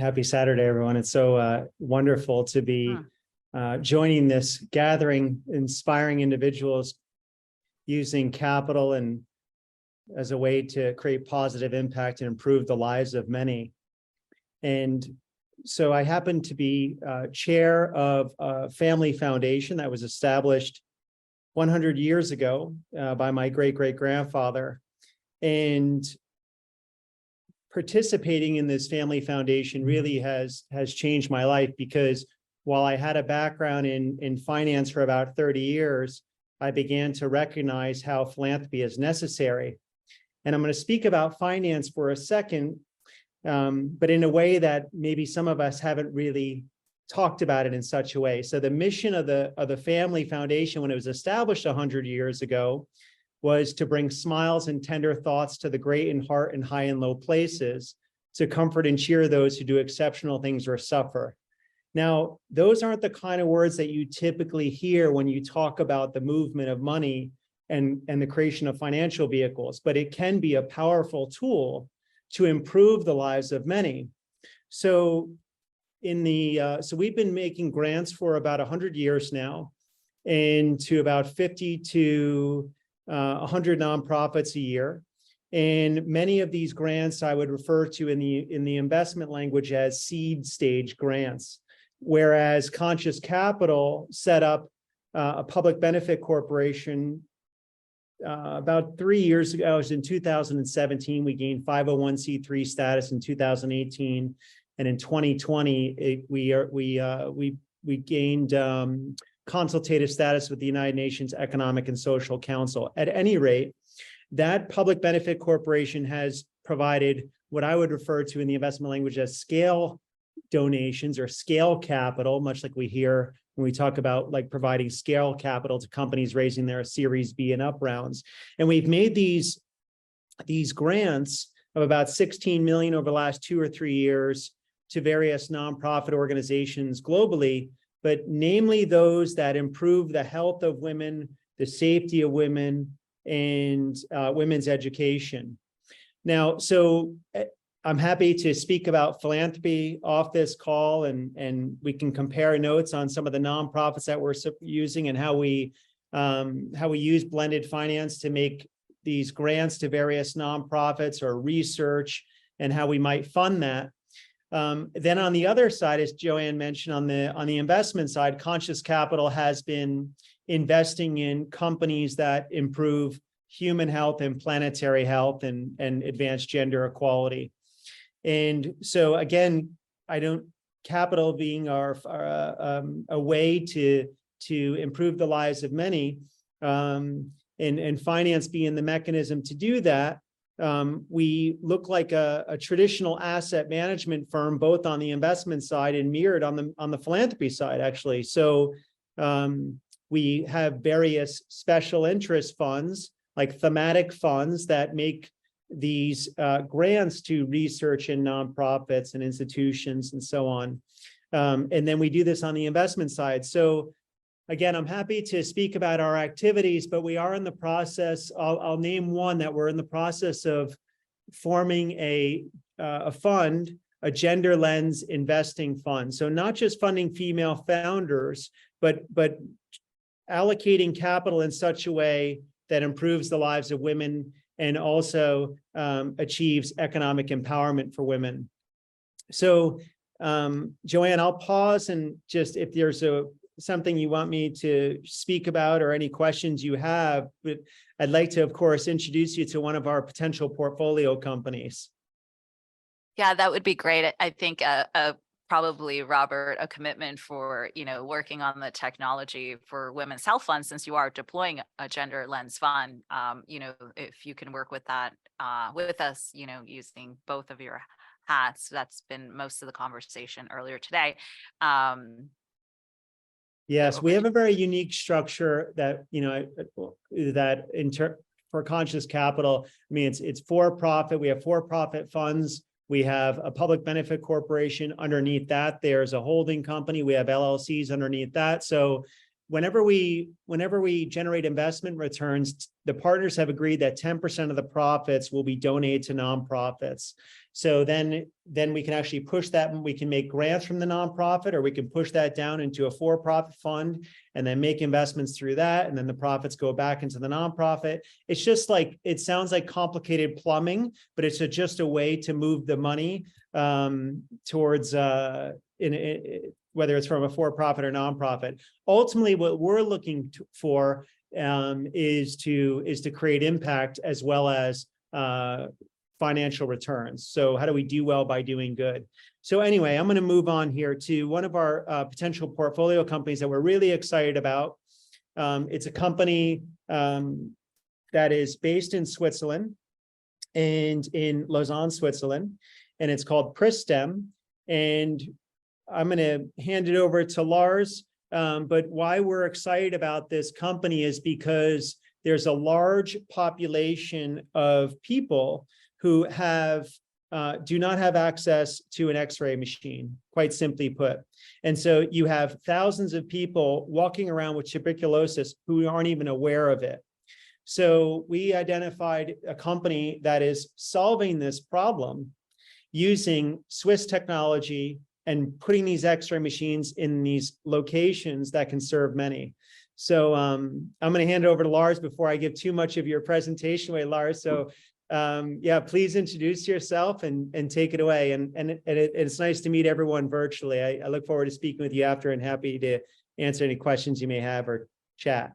Happy Saturday, everyone. It's so wonderful to be joining this gathering, inspiring individuals using capital and as a way to create positive impact and improve the lives of many. And so I happen to be chair of a family foundation that was established 100 years ago by my great-great-grandfather. And participating in this family foundation really has changed my life, because while I had a background in finance for about 30 years, I began to recognize how philanthropy is necessary. And I'm going to speak about finance for a second, but in a way that maybe some of us haven't really talked about it in such a way. So the mission of the Family Foundation, when it was established 100 years ago, was to bring smiles and tender thoughts to the great in heart and high and low places, to comfort and cheer those who do exceptional things or suffer. Now, those aren't the kind of words that you typically hear when you talk about the movement of money and the creation of financial vehicles, but it can be a powerful tool to improve the lives of many. So so we've been making grants for about 100 years now, and to about 50 to 100 nonprofits a year. And many of these grants I would refer to in the investment language as seed stage grants, whereas Conscious Capital set up a public benefit corporation about 3 years ago. It was in 2017. We gained 501c3 status in 2018, and in 2020 we gained consultative status with the United Nations Economic and Social Council. At any rate, that public benefit corporation has provided what I would refer to in the investment language as scale donations or scale capital, much like we hear when we talk about like providing scale capital to companies raising their Series B and up rounds. And we've made these grants of about 16 million over the last 2 or 3 years to various nonprofit organizations globally, but namely those that improve the health of women, the safety of women, and women's education. Now, so I'm happy to speak about philanthropy off this call, and we can compare notes on some of the nonprofits that we're using and how we use blended finance to make these grants to various nonprofits or research, and how we might fund that. Then on the other side, as Joanne mentioned, on the investment side, Conscious Capital has been investing in companies that improve human health and planetary health and advance gender equality. And so again, capital being a way to improve the lives of many, and finance being the mechanism to do that. We look like a traditional asset management firm, both on the investment side and mirrored on the philanthropy side, actually. So we have various special interest funds, like thematic funds, that make these grants to research and nonprofits and institutions and so on. And then we do this on the investment side. So again, I'm happy to speak about our activities, but we are in the process. I'll name one that we're in the process of forming a fund, a gender lens investing fund. So not just funding female founders, but allocating capital in such a way that improves the lives of women and also achieves economic empowerment for women. So Joanne, I'll pause, and just if there's something you want me to speak about or any questions you have, but I'd like to, of course, introduce you to one of our potential portfolio companies. Yeah, that would be great. I think probably, Robert, a commitment for, working on the technology for women's health funds, since you are deploying a gender lens fund, if you can work with that with us, using both of your hats. That's been most of the conversation earlier today. Yes, we have a very unique structure that, for Conscious Capital. I mean, it's for-profit. We have for-profit funds. We have a public benefit corporation underneath that. There's a holding company. We have LLCs underneath that. So whenever we generate investment returns, the partners have agreed that 10% of the profits will be donated to nonprofits. So then we can actually push that, and we can make grants from the nonprofit, or we can push that down into a for-profit fund and then make investments through that. And then the profits go back into the nonprofit. It's just like, it sounds like complicated plumbing, but it's just a way to move the money towards whether it's from a for-profit or nonprofit. Ultimately, what we're looking for is to create impact as well as financial returns. So how do we do well by doing good? So anyway, I'm going to move on here to one of our potential portfolio companies that we're really excited about. It's a company that is based in Switzerland and in Lausanne, Switzerland, and it's called Pristem. And I'm going to hand it over to Lars. But why we're excited about this company is because there's a large population of people who do not have access to an X-ray machine, quite simply put. And so you have thousands of people walking around with tuberculosis who aren't even aware of it. So we identified a company that is solving this problem using Swiss technology and putting these X-ray machines in these locations that can serve many. So I'm going to hand it over to Lars before I give too much of your presentation away, Lars. So yeah, please introduce yourself and take it away. And it's nice to meet everyone virtually. I look forward to speaking with you after, and happy to answer any questions you may have or chat.